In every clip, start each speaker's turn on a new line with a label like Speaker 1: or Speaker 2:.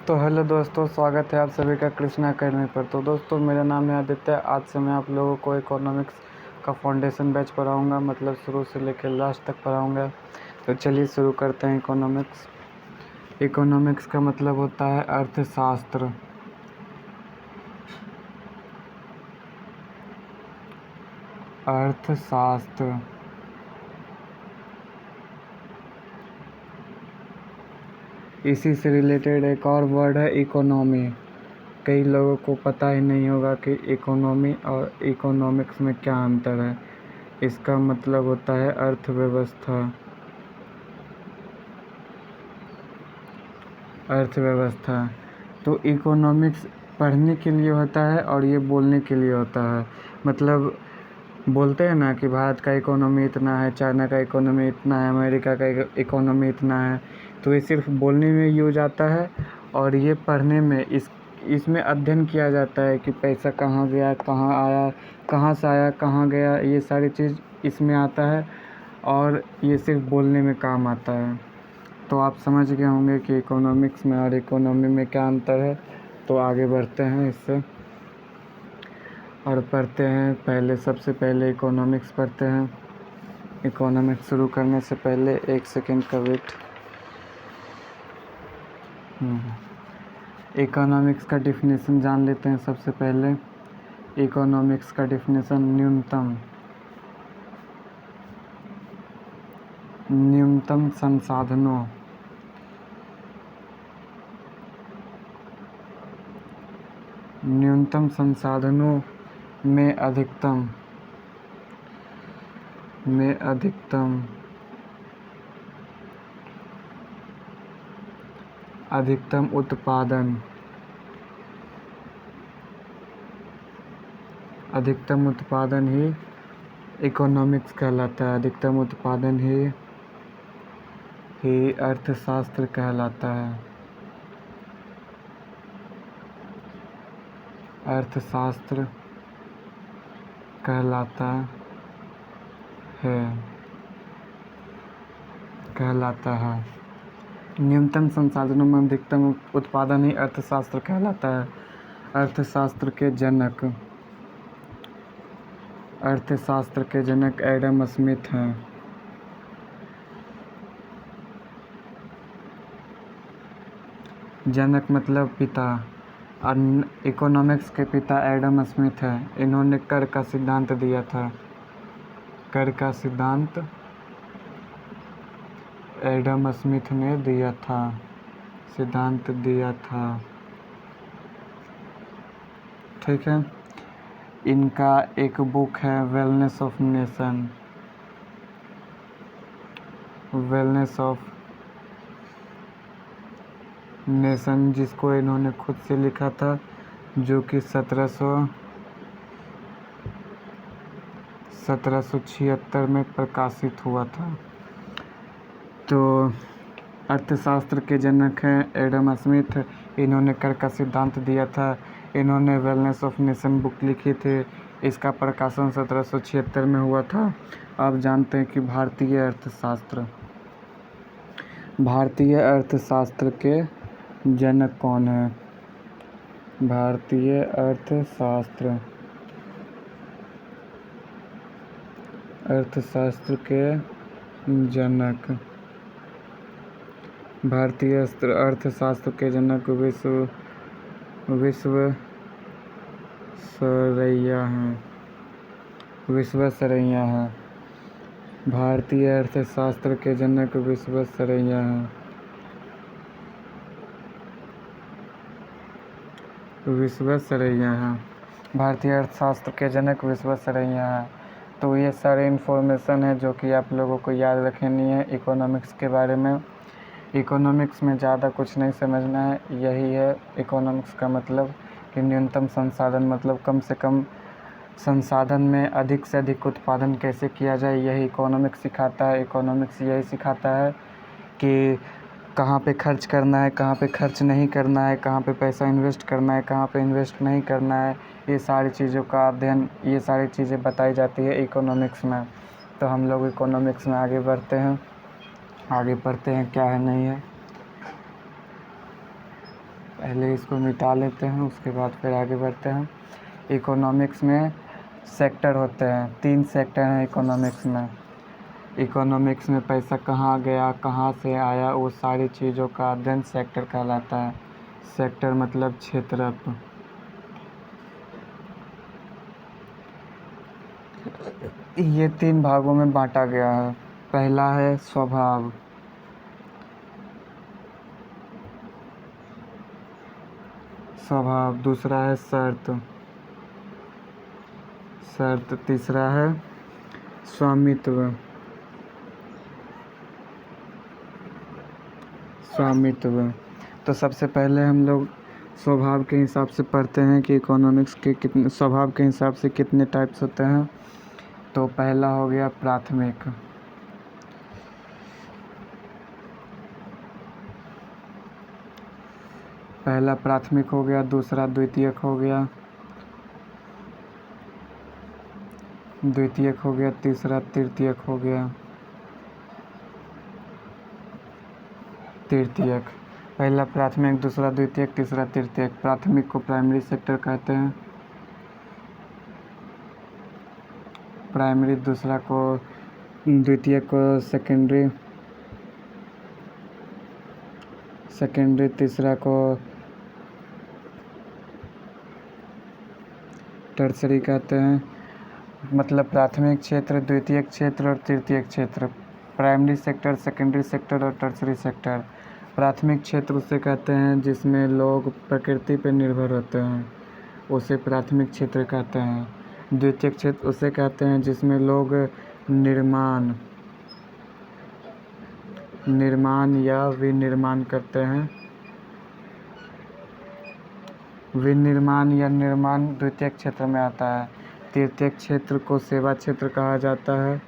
Speaker 1: तो हेलो दोस्तों, स्वागत है आप सभी का कृष्णा अकेडमी पर। तो दोस्तों, मेरा नाम है आदित्य। आज से मैं आप लोगों को इकोनॉमिक्स का फाउंडेशन बैच पढ़ाऊंगा, मतलब शुरू से लेकर लास्ट तक पढ़ाऊंगा। तो चलिए शुरू करते हैं। इकोनॉमिक्स का मतलब होता है अर्थशास्त्र। अर्थशास्त्र इसी से रिलेटेड एक और वर्ड है इकोनॉमी। कई लोगों को पता ही नहीं होगा कि इकोनॉमी और इकोनॉमिक्स में क्या अंतर है। इसका मतलब होता है अर्थव्यवस्था। तो इकोनॉमिक्स पढ़ने के लिए होता है और ये बोलने के लिए होता है। मतलब बोलते हैं ना कि भारत का इकोनॉमी इतना है, चाइना का इकोनॉमी इतना है, अमेरिका का इकोनॉमी इतना है। तो ये सिर्फ बोलने में यूज आता है और ये पढ़ने में इसमें अध्ययन किया जाता है कि पैसा कहाँ गया, कहाँ आया, कहाँ से आया, कहाँ गया। ये सारी चीज़ इसमें आता है और ये सिर्फ बोलने में काम आता है। तो आप समझ गए होंगे कि इकोनॉमिक्स में और इकोनॉमी में क्या अंतर है। तो आगे बढ़ते हैं इससे और पढ़ते हैं। सबसे पहले इकोनॉमिक्स पढ़ते हैं। इकोनॉमिक्स शुरू करने से पहले 1 सेकेंड का वेट। इकोनॉमिक्स का डिफिनीसन जान लेते हैं सबसे पहले। इकोनॉमिक्स का डिफिनीसन न्यूनतम संसाधनों में अधिकतम उत्पादन ही इकोनॉमिक्स कहलाता है। अधिकतम उत्पादन ही अर्थशास्त्र कहलाता है। अर्थशास्त्र कहलाता है। न्यूनतम संसाधनों में अधिकतम उत्पादन ही अर्थशास्त्र कहलाता है। अर्थशास्त्र के जनक एडम स्मिथ हैं। जनक मतलब पिता। इकोनॉमिक्स के पिता एडम स्मिथ हैं। इन्होंने कर का सिद्धांत दिया था। एडम स्मिथ ने सिद्धांत दिया था। ठीक है। इनका एक बुक है वेलनेस ऑफ नेशन, जिसको इन्होंने खुद से लिखा था, जो कि 1776 में प्रकाशित हुआ था। तो अर्थशास्त्र के जनक हैं एडम स्मिथ। इन्होंने कर का सिद्धांत दिया था। इन्होंने वेलनेस ऑफ नेशन बुक लिखी थी। इसका प्रकाशन 1776 में हुआ था। अब जानते हैं कि भारतीय अर्थशास्त्र के जनक कौन है। भारतीय अर्थशास्त्र के जनक भारतीय अर्थशास्त्र के जनक विश्वेश्वरैया हैं। भारतीय अर्थशास्त्र के जनक विश्वेश्वरैया हैं। भारतीय अर्थशास्त्र के जनक विश्वेश्वरैया हैं। तो ये सारे इन्फॉर्मेशन है जो कि आप लोगों को याद रखनी है इकोनॉमिक्स के बारे में। इकोनॉमिक्स में ज़्यादा कुछ नहीं समझना है। यही है इकोनॉमिक्स का मतलब कि न्यूनतम संसाधन, मतलब कम से कम संसाधन में अधिक से अधिक उत्पादन कैसे किया जाए, यही इकोनॉमिक्स सिखाता है। इकोनॉमिक्स यही सिखाता है कि कहाँ पे खर्च करना है, कहाँ पे खर्च नहीं करना है, कहाँ पे पैसा इन्वेस्ट करना है, कहाँ पे इन्वेस्ट नहीं करना है। ये सारी चीज़ों का अध्ययन, ये सारी चीज़ें बताई जाती है इकोनॉमिक्स में। तो हम लोग इकोनॉमिक्स में आगे बढ़ते हैं, आगे पढ़ते हैं क्या है नहीं है। पहले इसको मिटा लेते हैं, उसके बाद फिर आगे बढ़ते हैं। इकोनॉमिक्स में सेक्टर होते हैं, 3 सेक्टर हैं इकोनॉमिक्स में। इकोनॉमिक्स में पैसा कहाँ गया, कहाँ से आया, वो सारी चीज़ों का अध्ययन सेक्टर कहलाता है। सेक्टर मतलब क्षेत्र। ये 3 भागों में बांटा गया है। पहला है स्वभाव, दूसरा है शर्त, तीसरा है स्वामित्व, तो सबसे पहले हम लोग स्वभाव के हिसाब से पढ़ते हैं कि इकोनॉमिक्स के कितने स्वभाव के हिसाब से कितने टाइप्स होते हैं। तो पहला हो गया प्राथमिक, हो गया, दूसरा द्वितीयक हो गया, तीसरा तृतीयक हो गया, पहला प्राथमिक, दूसरा द्वितीयक, तीसरा तृतीयक। प्राथमिक को प्राइमरी सेक्टर कहते हैं, दूसरा को द्वितीयक को सेकेंडरी, तीसरा को टर्सरी कहते हैं। मतलब प्राथमिक क्षेत्र, द्वितीयक क्षेत्र और तृतीयक क्षेत्र। प्राइमरी सेक्टर, सेकेंडरी सेक्टर और टर्सरी सेक्टर। प्राथमिक क्षेत्र उसे कहते हैं जिसमें लोग प्रकृति पर निर्भर होते हैं, उसे प्राथमिक क्षेत्र कहते हैं। द्वितीयक क्षेत्र उसे कहते हैं जिसमें लोग निर्माण या विनिर्माण करते हैं। विनिर्माण या निर्माण द्वितीयक क्षेत्र में आता है। तृतीयक क्षेत्र को सेवा क्षेत्र कहा जाता है,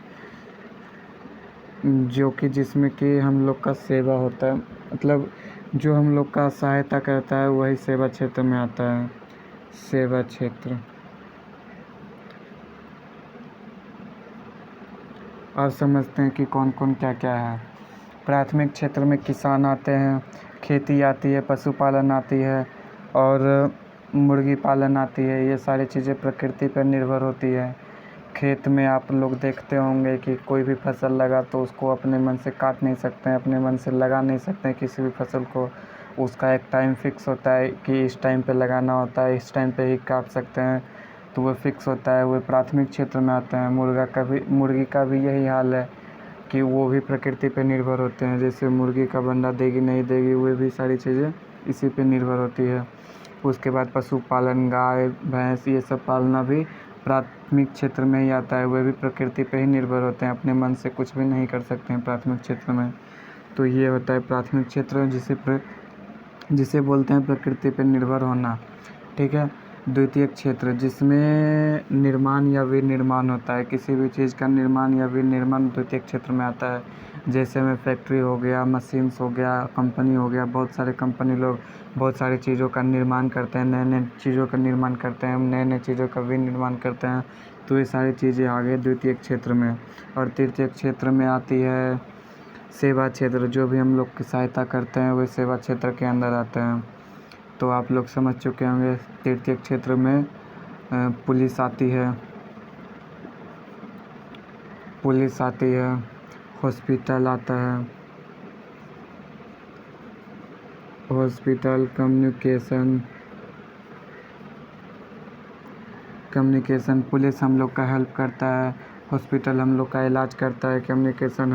Speaker 1: जो कि जिसमें कि हम लोग का सेवा होता है, मतलब जो हम लोग का सहायता करता है वही सेवा क्षेत्र में आता है। सेवा क्षेत्र। अब समझते हैं कि कौन कौन क्या क्या है। प्राथमिक क्षेत्र में किसान आते हैं, खेती आती है, पशुपालन आती है और मुर्गी पालन आती है। ये सारी चीज़ें प्रकृति पर निर्भर होती है। खेत में आप लोग देखते होंगे कि कोई भी फसल लगा तो उसको अपने मन से काट नहीं सकते हैं, अपने मन से लगा नहीं सकते हैं किसी भी फसल को। उसका एक टाइम फिक्स होता है कि इस टाइम पे लगाना होता है, इस टाइम पे ही काट सकते हैं, तो वो फिक्स होता है। वो प्राथमिक क्षेत्र में आते हैं। मुर्गी का भी यही हाल है कि वो भी प्रकृति पे निर्भर होते हैं। जैसे मुर्गी का बंडा देगी नहीं देगी, वो भी सारी चीज़ें इसी पे निर्भर होती है। उसके बाद पशुपालन, गाय भैंस ये सब पालना भी प्राथमिक क्षेत्र में ही आता है। वे भी प्रकृति पे ही निर्भर होते हैं, अपने मन से कुछ भी नहीं कर सकते हैं प्राथमिक क्षेत्र में। तो ये होता है प्राथमिक क्षेत्र, जिसे बोलते हैं प्रकृति पे निर्भर होना। ठीक है। द्वितीयक क्षेत्र, जिसमें निर्माण या विनिर्माण होता है। किसी भी चीज़ का निर्माण या विनिर्माण द्वितीयक क्षेत्र में आता है। जैसे में फैक्ट्री हो गया, मशीन्स हो गया, कंपनी हो गया, बहुत सारे कंपनी लोग बहुत सारी चीज़ों का निर्माण करते हैं, नए नए चीज़ों का निर्माण करते हैं, नए नए चीज़ों का विनिर्माण करते हैं। तो ये सारी चीज़ें आ गई द्वितीयक क्षेत्र में। और तृतीयक क्षेत्र में आती है सेवा क्षेत्र। जो भी हम लोग की सहायता करते हैं वे सेवा क्षेत्र के अंदर आते हैं। तो आप लोग समझ चुके होंगे। तृतीयक क्षेत्र में पुलिस आती है, हॉस्पिटल आता है, कम्युनिकेशन। पुलिस हम लोग का हेल्प करता है, हॉस्पिटल हम लोग का इलाज करता है, कम्युनिकेशन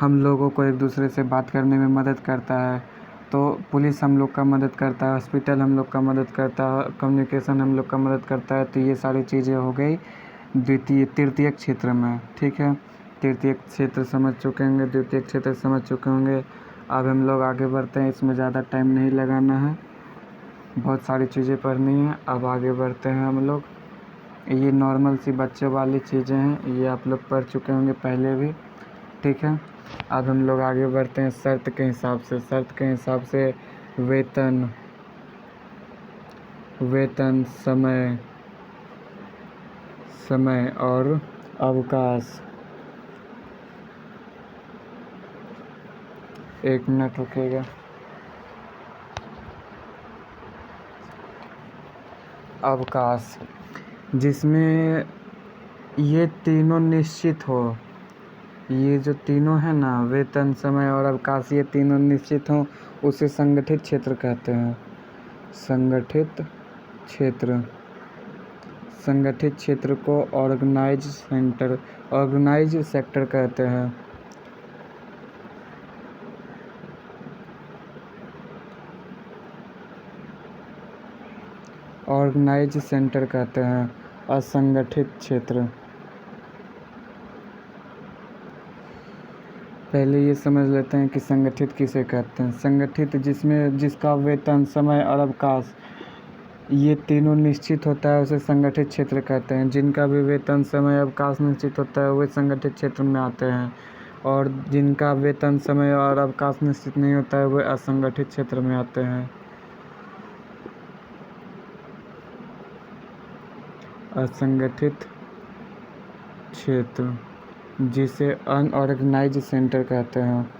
Speaker 1: हम लोगों को एक दूसरे से बात करने में मदद करता है। तो पुलिस हम लोग का मदद करता है, हॉस्पिटल हम लोग का मदद करता है, कम्युनिकेशन हम लोग का मदद करता है। तो ये सारी चीज़ें हो गई तृतीयक क्षेत्र में। ठीक है। तृतीयक क्षेत्र समझ चुके होंगे, द्वितीयक क्षेत्र समझ चुके होंगे। अब हम लोग आगे बढ़ते हैं, इसमें ज़्यादा टाइम नहीं लगाना है, बहुत सारी चीज़ें पढ़नी है। अब आगे बढ़ते हैं हम लोग। ये नॉर्मल सी बच्चों वाली चीज़ें हैं, ये आप लोग पढ़ चुके होंगे पहले भी। ठीक है। अब हम लोग आगे बढ़ते हैं शर्त के हिसाब से। वेतन, समय और अवकाश। एक मिनट रुकिएगा। अवकाश, जिसमें ये तीनों निश्चित हो। ये जो तीनों है ना, वेतन, समय और अवकाश, ये तीनों निश्चित हों, उसे संगठित क्षेत्र कहते हैं। संगठित क्षेत्र, संगठित क्षेत्र को ऑर्गेनाइज सेक्टर कहते हैं। ऑर्गेनाइज सेंटर कहते हैं। असंगठित क्षेत्र, पहले ये समझ लेते हैं कि संगठित किसे कहते हैं। संगठित जिसका वेतन, समय और अवकाश ये तीनों निश्चित होता है, उसे संगठित क्षेत्र कहते हैं। जिनका भी वेतन, समय, अवकाश निश्चित होता है वे संगठित क्षेत्र में आते हैं, और जिनका वेतन, समय और अवकाश निश्चित नहीं होता है वे असंगठित क्षेत्र में आते हैं। असंगठित क्षेत्र, जिसे अनऑर्गेनाइज्ड सेक्टर कहते हैं।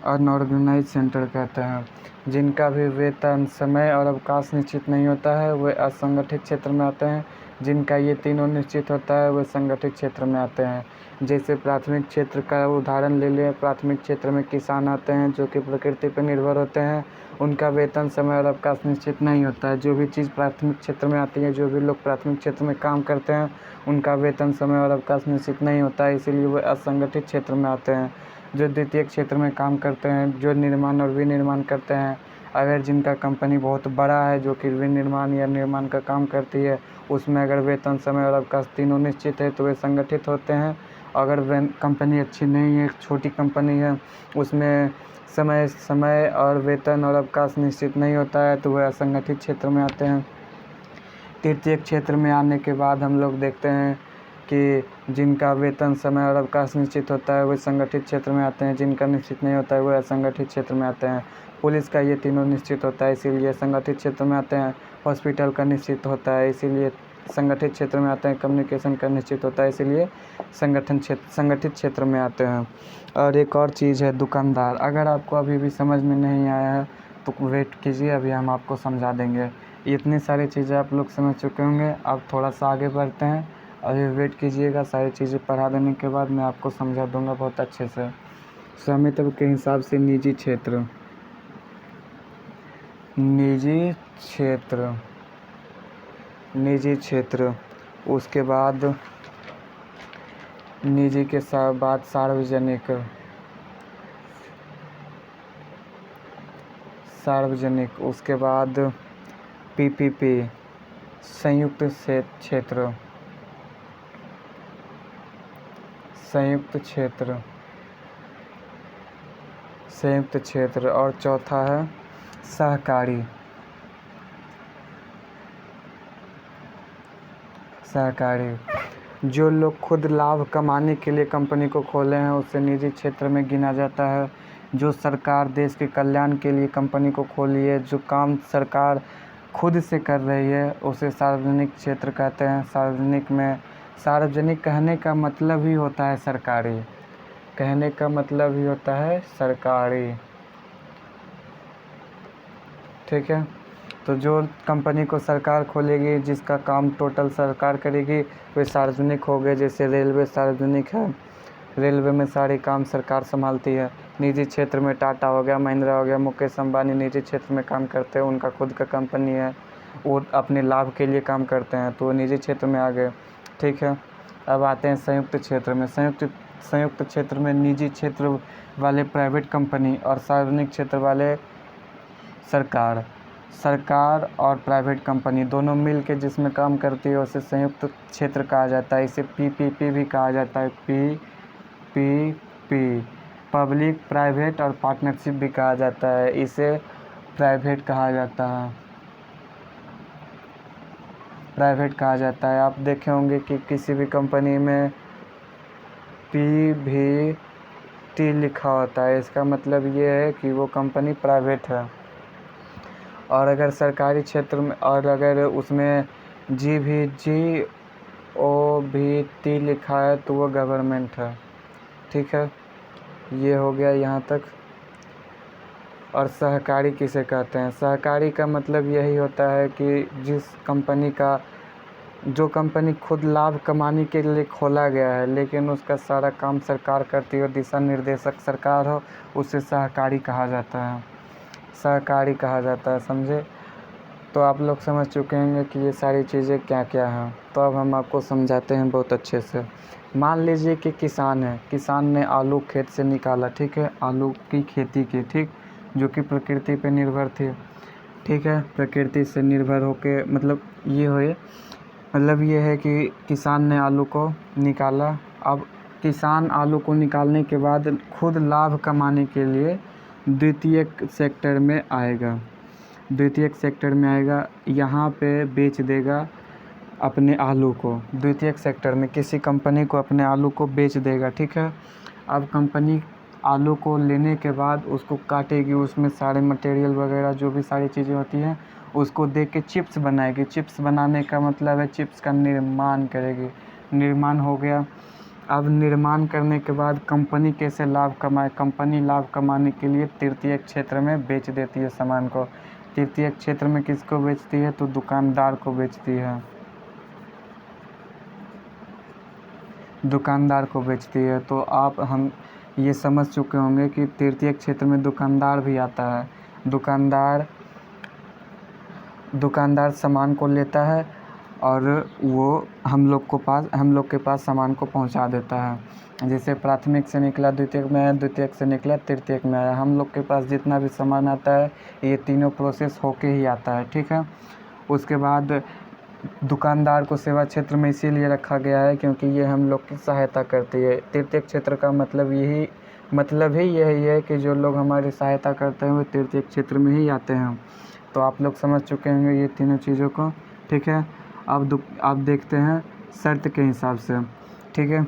Speaker 1: अनऑर्गेनाइज्ड सेक्टर कहते हैं। जिनका भी वेतन, समय और अवकाश निश्चित नहीं होता है वे असंगठित क्षेत्र में आते हैं। जिनका ये तीनों निश्चित होता है वे संगठित क्षेत्र में आते हैं। जैसे प्राथमिक क्षेत्र का उदाहरण ले लें। प्राथमिक क्षेत्र में किसान आते हैं जो कि प्रकृति पर निर्भर होते हैं। उनका वेतन, समय और अवकाश निश्चित नहीं होता है। जो भी चीज़ प्राथमिक क्षेत्र में आती है, जो भी लोग प्राथमिक क्षेत्र में काम करते हैं, उनका वेतन, समय और अवकाश निश्चित नहीं होता है, इसीलिए वे असंगठित क्षेत्र में आते हैं। जो द्वितीयक क्षेत्र में काम करते हैं, जो निर्माण और विनिर्माण करते हैं, अगर जिनका कंपनी बहुत बड़ा है जो कि विनिर्माण या निर्माण का काम करती है, उसमें अगर वेतन, समय और अवकाश तीनों निश्चित है तो वे संगठित होते हैं। अगर कंपनी अच्छी नहीं है, छोटी कंपनी है, उसमें समय और वेतन और अवकाश निश्चित नहीं होता है तो वह असंगठित क्षेत्र में आते हैं। तृतीयक क्षेत्र में आने के बाद हम लोग देखते हैं कि जिनका वेतन, समय और अवकाश निश्चित होता है वे संगठित क्षेत्र में आते हैं। जिनका निश्चित नहीं होता है वे असंगठित क्षेत्र में आते हैं। पुलिस का ये तीनों निश्चित होता है, इसीलिए संगठित क्षेत्र में आते हैं। हॉस्पिटल का निश्चित होता है, इसीलिए संगठित क्षेत्र में आते हैं। कम्युनिकेशन का निश्चित होता है, इसीलिए संगठित क्षेत्र में आते हैं। और एक और चीज़ है दुकानदार। अगर आपको अभी भी समझ में नहीं आया है तो वेट कीजिए, अभी हम आपको समझा देंगे। इतनी सारी चीज़ें आप लोग समझ चुके होंगे। अब थोड़ा सा आगे बढ़ते हैं, अभी वेट कीजिएगा। सारी चीज़ें पढ़ा देने के बाद मैं आपको समझा दूंगा बहुत अच्छे से। स्वामित्व के हिसाब से निजी क्षेत्र, निजी क्षेत्र, उसके बाद निजी के बाद सार्वजनिक, उसके बाद पीपीपी, संयुक्त क्षेत्र, और चौथा है सहकारी। जो लोग खुद लाभ कमाने के लिए कंपनी को खोले हैं उसे निजी क्षेत्र में गिना जाता है। जो सरकार देश के कल्याण के लिए कंपनी को खोली है, जो काम सरकार खुद से कर रही है, उसे सार्वजनिक क्षेत्र कहते हैं। सार्वजनिक कहने का मतलब ही होता है सरकारी। ठीक है। तो जो कंपनी को सरकार खोलेगी, जिसका काम टोटल सरकार करेगी, वे सार्वजनिक हो गए। जैसे रेलवे सार्वजनिक है, रेलवे में सारे काम सरकार संभालती है। निजी क्षेत्र में टाटा हो गया, महिंद्रा हो गया, मुकेश अंबानी निजी क्षेत्र में काम करते हैं। उनका खुद का कंपनी है, वो अपने लाभ के लिए काम करते हैं, तो वो निजी क्षेत्र में आ गए। ठीक है। अब आते हैं संयुक्त क्षेत्र में। संयुक्त क्षेत्र में निजी क्षेत्र वाले प्राइवेट कंपनी और सार्वजनिक क्षेत्र वाले सरकार और प्राइवेट कंपनी दोनों मिल के जिसमें काम करती है उसे संयुक्त क्षेत्र कहा जाता है। इसे पीपीपी भी कहा जाता है। पीपीपी, पब्लिक प्राइवेट और पार्टनरशिप भी कहा जाता है। इसे प्राइवेट कहा जाता है। आप देखे होंगे कि किसी भी कंपनी में पीवीटी लिखा होता है, इसका मतलब ये है कि वो कंपनी प्राइवेट है। और अगर सरकारी क्षेत्र में, और अगर उसमें GVT लिखा है तो वो गवर्नमेंट है। ठीक है, ये हो गया यहाँ तक। और सहकारी किसे कहते हैं? सहकारी का मतलब यही होता है कि जो कंपनी खुद लाभ कमाने के लिए खोला गया है, लेकिन उसका सारा काम सरकार करती हो, दिशा निर्देशक सरकार हो, उसे सहकारी कहा जाता है। सहकारी कहा जाता है, समझे? तो आप लोग समझ चुके होंगे कि ये सारी चीज़ें क्या क्या हैं। तो अब हम आपको समझाते हैं बहुत अच्छे से। मान लीजिए कि किसान है, किसान ने आलू खेत से निकाला, ठीक है, आलू की खेती की, ठीक, जो कि प्रकृति पे निर्भर थी, ठीक है, प्रकृति से निर्भर होके मतलब ये है कि किसान ने आलू को निकाला। अब किसान आलू को निकालने के बाद खुद लाभ कमाने के लिए द्वितीयक सेक्टर में आएगा, यहाँ पे बेच देगा अपने आलू को, द्वितीयक सेक्टर में किसी कंपनी को अपने आलू को बेच देगा, ठीक है। अब कंपनी आलू को लेने के बाद उसको काटेगी, उसमें सारे मटेरियल वगैरह जो भी सारी चीज़ें होती हैं उसको देख के चिप्स बनाएगी। चिप्स बनाने का मतलब है चिप्स का निर्माण करेगी। निर्माण हो गया। अब निर्माण करने के बाद कंपनी कैसे लाभ कमाए? कंपनी लाभ कमाने के लिए तृतीयक क्षेत्र में बेच देती है सामान को। तृतीयक क्षेत्र में किसको बेचती है? तो दुकानदार को बेचती है, दुकानदार को बेचती है। तो हम ये समझ चुके होंगे कि तृतीयक क्षेत्र में दुकानदार भी आता है। दुकानदार सामान को लेता है और वो हम लोग के पास सामान को पहुंचा देता है। जैसे प्राथमिक से निकला द्वितीयक में आया, द्वितीयक से निकला तृतीयक में आया। हम लोग के पास जितना भी सामान आता है ये तीनों प्रोसेस होके ही आता है, ठीक है। उसके बाद दुकानदार को सेवा क्षेत्र में इसीलिए रखा गया है क्योंकि ये हम लोग की सहायता करती है। तृतीयक क्षेत्र का मतलब ही यही है कि जो लोग हमारी सहायता करते हैं वो तृतीयक क्षेत्र में ही आते हैं। तो आप लोग समझ चुके होंगे ये तीनों चीज़ों को, ठीक है। अब देखते हैं शर्त के हिसाब से, ठीक है।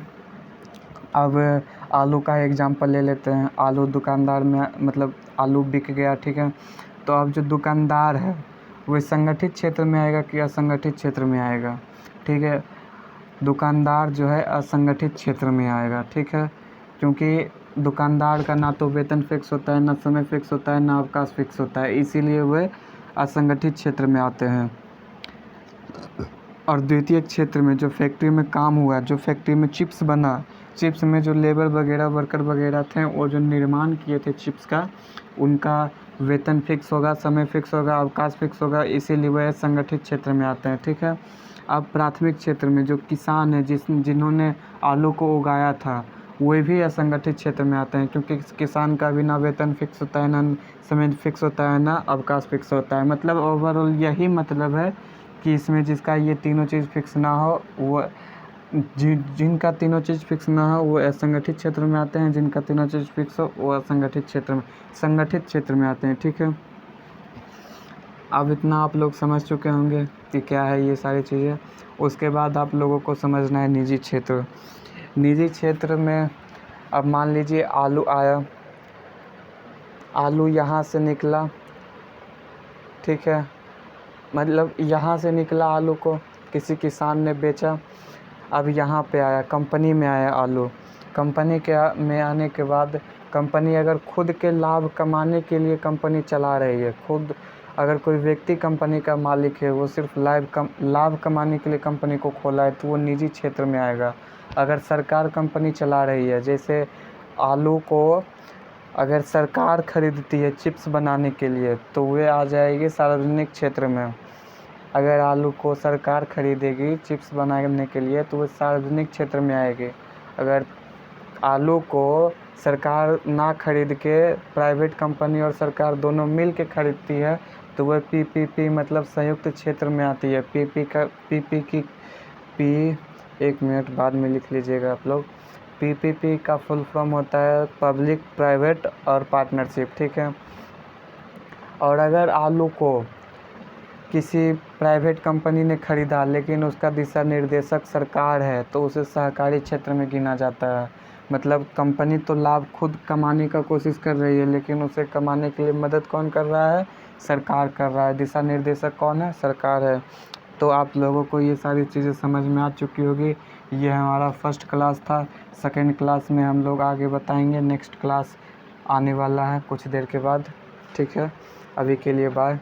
Speaker 1: अब आलू का एग्जांपल ले लेते हैं। आलू दुकानदार में मतलब आलू बिक गया, ठीक है। तो अब जो दुकानदार है वो संगठित क्षेत्र में आएगा कि असंगठित क्षेत्र में आएगा? ठीक है, दुकानदार जो है असंगठित क्षेत्र में आएगा, ठीक है। क्योंकि दुकानदार का ना तो वेतन फिक्स होता है, ना समय फिक्स होता है, ना अवकाश फिक्स होता है, इसीलिए वे असंगठित क्षेत्र में आते हैं। और द्वितीय क्षेत्र में जो फैक्ट्री में काम हुआ, जो फैक्ट्री में चिप्स बना, चिप्स में जो लेबर वगैरह वर्कर वगैरह थे वो जो निर्माण किए थे चिप्स का, उनका वेतन फिक्स होगा, समय फिक्स होगा, अवकाश फिक्स होगा, इसीलिए वह संगठित क्षेत्र में आते हैं, ठीक है। अब प्राथमिक क्षेत्र में जो किसान है जिन्होंने आलू को उगाया था वे भी असंगठित क्षेत्र में आते हैं, क्योंकि किसान का भी ना वेतन फिक्स होता है, ना समय फिक्स होता है, ना अवकाश फिक्स होता है। मतलब ओवरऑल यही मतलब है कि इसमें जिसका ये तीनों चीज़ फिक्स ना हो वो जिनका तीनों चीज़ फिक्स ना हो वो असंगठित क्षेत्र में आते हैं, जिनका तीनों चीज़ फिक्स हो वो संगठित क्षेत्र में आते हैं, ठीक है। अब इतना आप लोग समझ चुके होंगे कि क्या है ये सारी चीज़ें। उसके बाद आप लोगों को समझना है निजी क्षेत्र। निजी क्षेत्र में अब मान लीजिए आलू आया, आलू यहाँ से निकला, ठीक है, मतलब यहाँ से निकला आलू को किसी किसान ने बेचा, अब यहाँ पे आया, कंपनी में आया आलू। कंपनी में आने के बाद कंपनी अगर खुद के लाभ कमाने के लिए कंपनी चला रही है, खुद अगर कोई व्यक्ति कंपनी का मालिक है, वो सिर्फ लाभ कमाने के लिए कंपनी को खोला है, तो वो निजी क्षेत्र में आएगा। अगर सरकार कंपनी चला रही है, जैसे आलू को अगर सरकार खरीदती है चिप्स बनाने के लिए, तो वे आ जाएगी सार्वजनिक क्षेत्र में। अगर आलू को सरकार खरीदेगी चिप्स बनाने के लिए तो वो सार्वजनिक क्षेत्र में आएगी। अगर आलू को सरकार ना खरीद के प्राइवेट कंपनी और सरकार दोनों मिल के खरीदती है तो वह पीपीपी मतलब संयुक्त क्षेत्र में आती है। एक मिनट बाद में लिख लीजिएगा आप लोग। पीपीपी का फुल फॉर्म होता है पब्लिक प्राइवेट और पार्टनरशिप, ठीक है। और अगर आलू को किसी प्राइवेट कंपनी ने खरीदा लेकिन उसका दिशा निर्देशक सरकार है तो उसे सहकारी क्षेत्र में गिना जाता है। मतलब कंपनी तो लाभ खुद कमाने का कोशिश कर रही है, लेकिन उसे कमाने के लिए मदद कौन कर रहा है? सरकार कर रहा है। दिशा निर्देशक कौन है? सरकार है। तो आप लोगों को ये सारी चीज़ें समझ में आ चुकी होगी। ये हमारा फर्स्ट क्लास था। सेकंड क्लास में हम लोग आगे बताएंगे। नेक्स्ट क्लास आने वाला है कुछ देर के बाद। ठीक है, अभी के लिए बाय।